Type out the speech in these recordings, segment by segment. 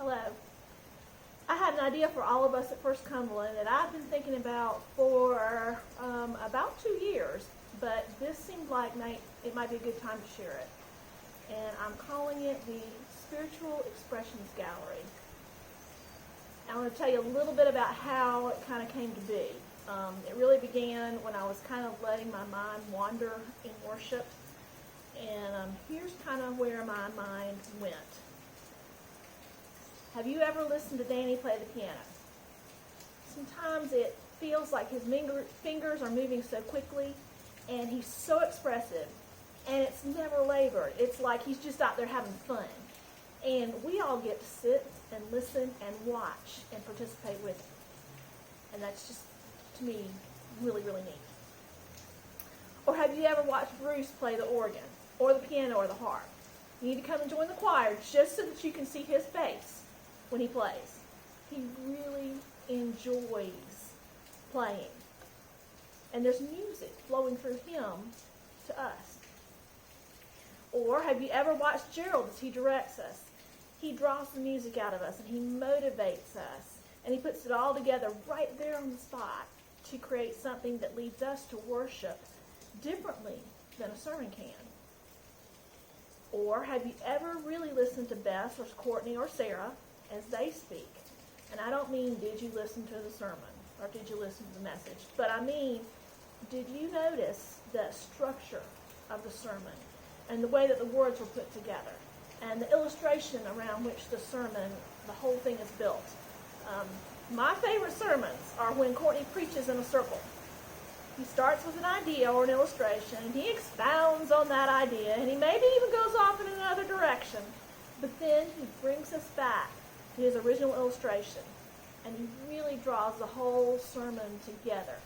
Hello. I had an idea for all of us at First Cumberland that I've been thinking about for about 2 years, but this seemed like it might be a good time to share it. And I'm calling it the Spiritual Expressions Gallery. I want to tell you a little bit about how it kind of came to be. It really began when I was kind of letting my mind wander in worship, and here's kind of where my mind went. Have you ever listened to Danny play the piano? Sometimes it feels like his fingers are moving so quickly, and he's so expressive, and it's never labored. It's like he's just out there having fun. And we all get to sit and listen and watch and participate with him. And that's just, to me, really, really neat. Or have you ever watched Bruce play the organ, or the piano, or the harp? You need to come and join the choir just so that you can see his face when he plays. He really enjoys playing. And there's music flowing through him to us. Or have you ever watched Gerald as he directs us? He draws the music out of us, and he motivates us, and he puts it all together right there on the spot to create something that leads us to worship differently than a sermon can. Or have you ever really listened to Bess or Courtney or Sarah as they speak? And I don't mean did you listen to the sermon or did you listen to the message, but I mean did you notice the structure of the sermon and the way that the words were put together and the illustration around which the sermon, the whole thing is built. My favorite sermons are when Courtney preaches in a circle. He starts with an idea or an illustration, and he expounds on that idea, and he maybe even goes off in another direction, but then he brings us back to his original illustration, and he really draws the whole sermon together.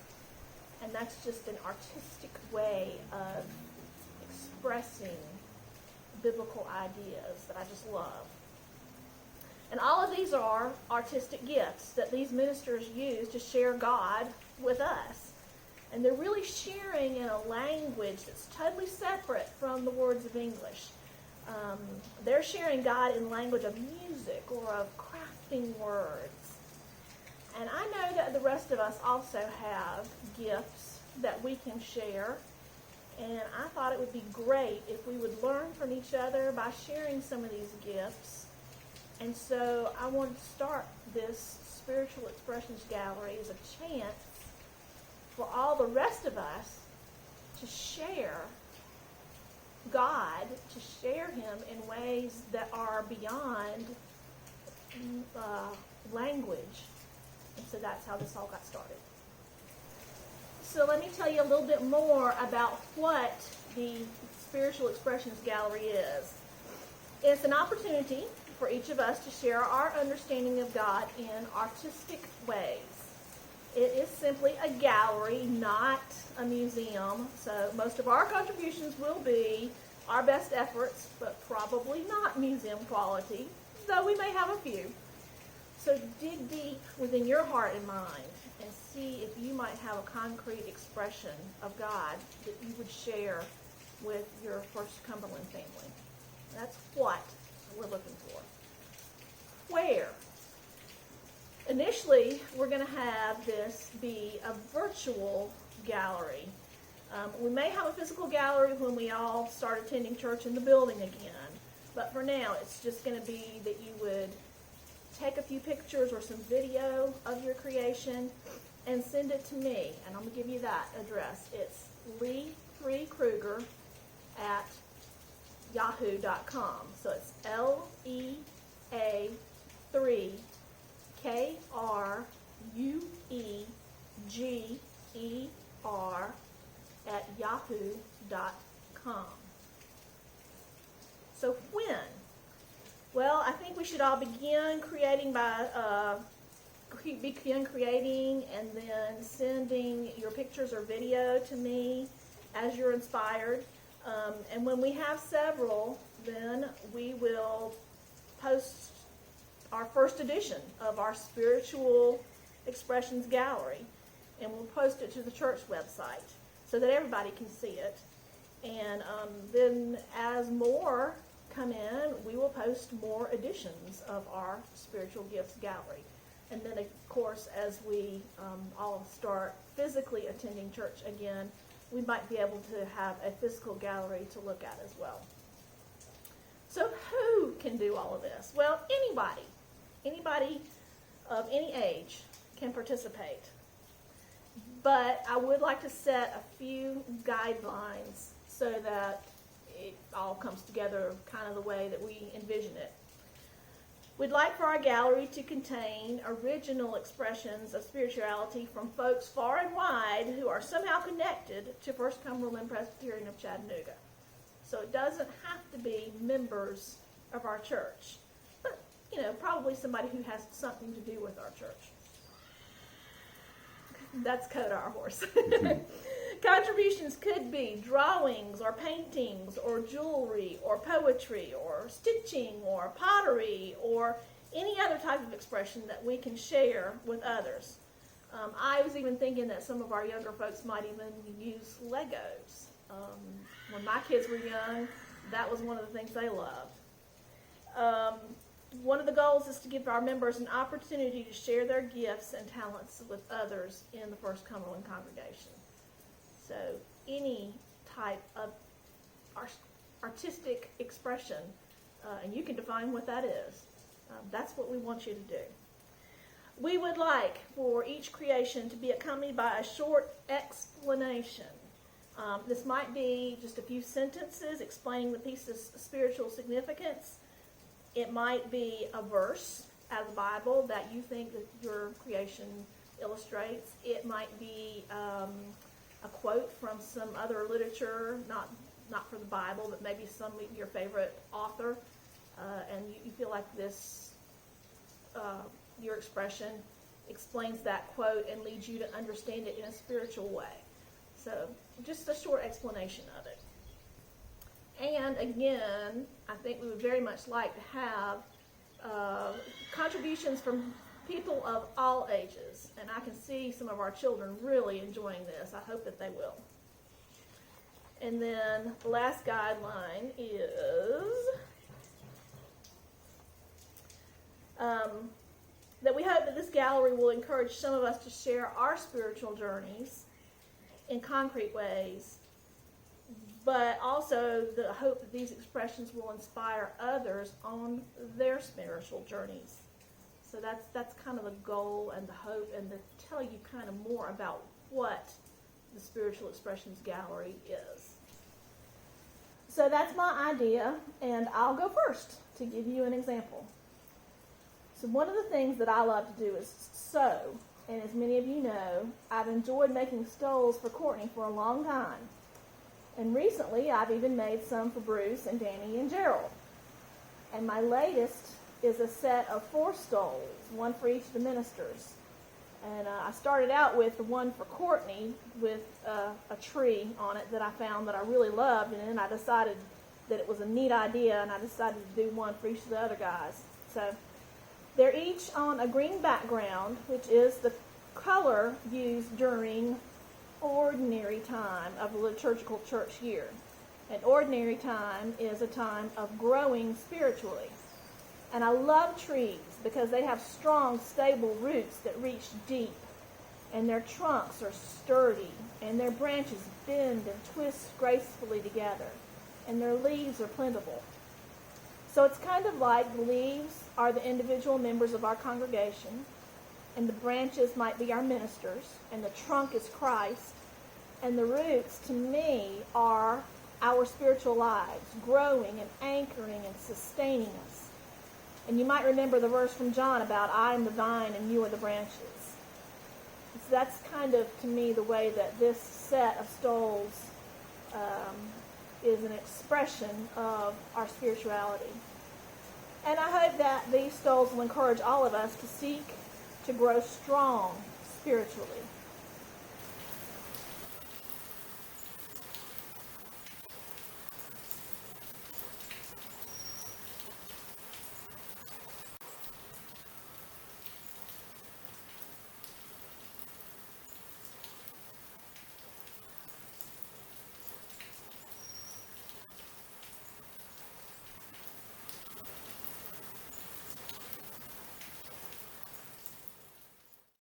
And that's just an artistic way of expressing biblical ideas that I just love. And all of these are artistic gifts that these ministers use to share God with us. And they're really sharing in a language that's totally separate from the words of English. They're sharing God in language of music or of crafting words. And I know that the rest of us also have gifts that we can share. And I thought it would be great if we would learn from each other by sharing some of these gifts. And so I wanted to start this Spiritual Expressions Gallery as a chance for all the rest of us to share God, to share Him in ways that are beyond language. And so that's how this all got started. So let me tell you a little bit more about what the Spiritual Expressions Gallery is. It's an opportunity for each of us to share our understanding of God in artistic ways. It is simply a gallery, not a museum. So most of our contributions will be our best efforts, but probably not museum quality, though we may have a few. So dig deep within your heart and mind and see if you might have a concrete expression of God that you would share with your First Cumberland family. That's what we're looking for. Where? Initially, we're going to have this be a virtual gallery. We may have a physical gallery when we all start attending church in the building again, but for now, it's just going to be that you would take a few pictures or some video of your creation and send it to me, and I'm going to give you that address. It's Lee3Krueger at yahoo.com. So it's LEA3KRUEGER at yahoo.com. So when? Well, I think we should all begin creating and then sending your pictures or video to me as you're inspired. And when we have several, then we will post our first edition of our Spiritual Expressions Gallery. And we'll post it to the church website so that everybody can see it. And then as more come in, we will post more editions of our spiritual gifts gallery. And then, of course, as we all start physically attending church again, we might be able to have a physical gallery to look at as well. So who can do all of this? Well, anybody of any age can participate. But I would like to set a few guidelines so that it all comes together kind of the way that we envision it. We'd like for our gallery to contain original expressions of spirituality from folks far and wide who are somehow connected to First Cumberland Presbyterian of Chattanooga. So it doesn't have to be members of our church, but, probably somebody who has something to do with our church. That's Coda, our horse. Contributions could be drawings or paintings or jewelry or poetry or stitching or pottery or any other type of expression that we can share with others. I was even thinking that some of our younger folks might even use Legos. When my kids were young, that was one of the things they loved. One of the goals is to give our members an opportunity to share their gifts and talents with others in the First Cumberland congregation. So any type of artistic expression, and you can define what that is, that's what we want you to do. We would like for each creation to be accompanied by a short explanation. This might be just a few sentences explaining the piece's spiritual significance. It might be a verse out of the Bible that you think that your creation illustrates. It might be a quote from some other literature, not for the Bible, but maybe some of your favorite author, and you feel like this, your expression explains that quote and leads you to understand it in a spiritual way. So just a short explanation of it. And again, I think we would very much like to have contributions from people of all ages. And I can see some of our children really enjoying this. I hope that they will. And then the last guideline is that we hope that this gallery will encourage some of us to share our spiritual journeys in concrete ways, but also the hope that these expressions will inspire others on their spiritual journeys. So that's kind of the goal and the hope, and to tell you kind of more about what the Spiritual Expressions Gallery is. So that's my idea, and I'll go first to give you an example. So one of the things that I love to do is sew, and as many of you know, I've enjoyed making stoles for Courtney for a long time. And recently, I've even made some for Bruce and Danny and Gerald. And my latest is a set of 4 stoles, one for each of the ministers. And I started out with the one for Courtney with a tree on it that I found that I really loved, and then I decided that it was a neat idea, and I decided to do one for each of the other guys. So they're each on a green background, which is the color used during ordinary time of the liturgical church year. And ordinary time is a time of growing spiritually. And I love trees because they have strong, stable roots that reach deep, and their trunks are sturdy, and their branches bend and twist gracefully together, and their leaves are plentiful. So it's kind of like the leaves are the individual members of our congregation, and the branches might be our ministers, and the trunk is Christ, and the roots, to me, are our spiritual lives, growing and anchoring and sustaining us. And you might remember the verse from John about I am the vine and you are the branches. So that's kind of, to me, the way that this set of stoles is an expression of our spirituality. And I hope that these stoles will encourage all of us to seek to grow strong spiritually.